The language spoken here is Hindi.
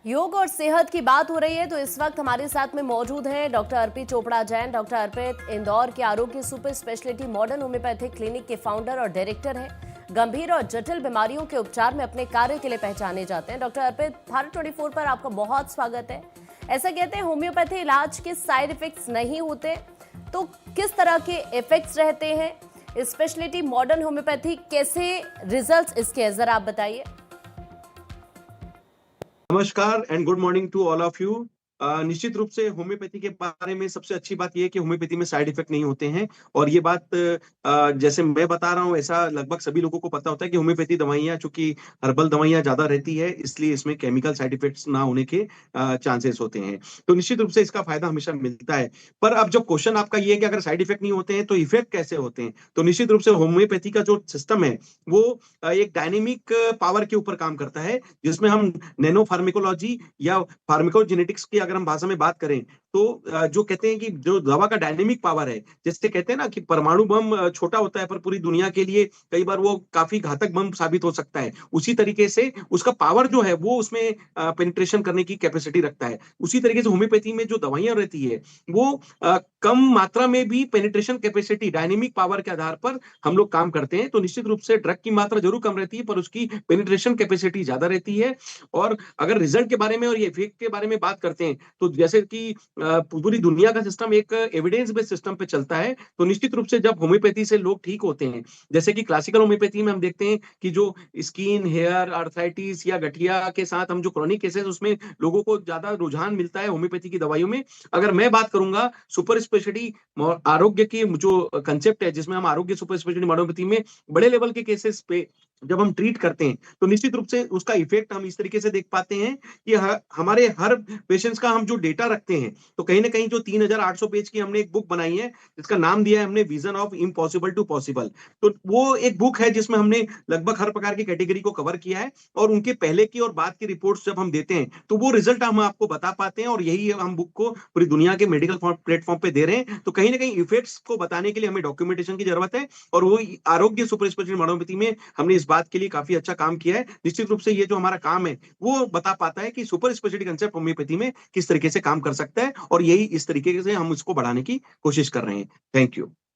योग और सेहत की बात हो रही है तो इस वक्त हमारे साथ में मौजूद हैं डॉक्टर अर्पित चोपड़ा जैन। डॉक्टर अर्पित इंदौर के आरोग्य super speciality modern homeopathic clinic के फाउंडर और डायरेक्टर हैं। गंभीर और जटिल बीमारियों के उपचार में अपने कार्य के लिए पहचाने जाते हैं। डॉक्टर अर्पित, भारत 24 पर आपका बहुत स्वागत है। ऐसा कहते हैं होम्योपैथी इलाज के साइड इफेक्ट्स नहीं होते, तो किस तरह के इफेक्ट्स रहते हैं? स्पेशलिटी मॉडर्न होम्योपैथी कैसे रिजल्ट्स इसके हैं, जरा आप बताइए। नमस्कार and good morning to all of you. निश्चित रूप से होम्योपैथी के बारे में सबसे अच्छी बात यह है कि होम्योपैथी में साइड इफेक्ट नहीं होते हैं। और ये बात जैसे मैं बता रहा हूँ ऐसा लगभग सभी लोगों को पता होता है कि होम्योपैथी दवाइयाँ चूंकि हर्बल दवाइयाँ ज्यादा रहती है, इसलिए इसमें केमिकल साइड इफेक्ट्स ना होने के चांसेस होते हैं। तो निश्चित रूप से इसका फायदा हमेशा मिलता है। पर अब जब क्वेश्चन आपका ये है कि अगर साइड इफेक्ट नहीं होते हैं तो इफेक्ट कैसे होते हैं, तो निश्चित रूप से होम्योपैथी का जो सिस्टम है वो एक डायनेमिक पावर के ऊपर काम करता है, जिसमें हम नैनो फार्मेकोलॉजी या फार्माकोजेनेटिक्स की अगर हम भाषा में बात करें तो जो कहते हैं कि जो दवा का डायनेमिक पावर है, जैसे कहते हैं ना कि परमाणु बम छोटा होता है पर पूरी दुनिया के लिए कई बार वो काफी घातक बम साबित हो सकता है। उसी तरीके से उसका पावर जो है वो उसमें पेनिट्रेशन करने की कैपेसिटी रखता है। उसी तरीके से होम्योपैथी में जो दवाइयां रहती है वो कम मात्रा में भी पेनिट्रेशन कैपेसिटी डायनेमिक पावर के आधार पर हम लोग काम करते हैं। तो निश्चित रूप से ड्रग की मात्रा जरूर कम रहती है पर उसकी पेनिट्रेशन कैपेसिटी ज्यादा रहती है। और अगर रिजल्ट के बारे में और ये इफेक्ट के बारे में बात करते हैं तो जैसे कि पूरी दुनिया का सिस्टम एक एविडेंस बेस्ड सिस्टम पे चलता है। तो निश्चित रूप से जब होम्योपैथी से लोग ठीक होते हैं, जैसे कि क्लासिकल होम्योपैथी में हम देखते हैं कि जो स्किन हेयर आर्थराइटिस या गठिया के साथ हम जो क्रॉनिक केसेस उसमें लोगों को ज्यादा रुझान मिलता है होम्योपैथी की दवाइयों में। अगर मैं बात करूंगा सुपर स्पेशलिटी आरोग्य की जो कंसेप्ट है, जिसमें हम आरोग्य सुपर स्पेशलिटी होम्योपैथी में बड़े लेवल के केसेस पे जब हम ट्रीट करते हैं तो निश्चित रूप से उसका इफेक्ट हम इस तरीके से देख पाते हैं कि हमारे हर पेशेंट्स का हम जो डेटा रखते हैं, तो कहीं ना कहीं जो 3800 पेज की हमने एक बुक बनाई है जिसका नाम दिया है हमने vision of impossible to possible. तो वो एक बुक है जिसमें हमने लगभग हर प्रकार की कैटेगरी को कवर किया है और उनके पहले की और बाद की रिपोर्ट्स जब हम देते हैं तो वो रिजल्ट हम आपको बता पाते हैं। और यही हम बुक को पूरी दुनिया के मेडिकल प्लेटफॉर्म पे दे रहे हैं। तो कहीं ना कहीं इफेक्ट्स को बताने के लिए हमें डॉक्यूमेंटेशन की जरूरत है और वो आरोग्य सुपर स्पेशलिटी होम्योपैथी में हमने इस बात के लिए काफी अच्छा काम किया है। निश्चित रूप से ये जो हमारा काम है वो बता पाता है कि सुपर स्पेशलिटी कंसेप्ट होम्योपैथी में किस तरीके से काम कर सकता है और यही इस तरीके से हम इसको बढ़ाने की कोशिश कर रहे हैं। Thank you.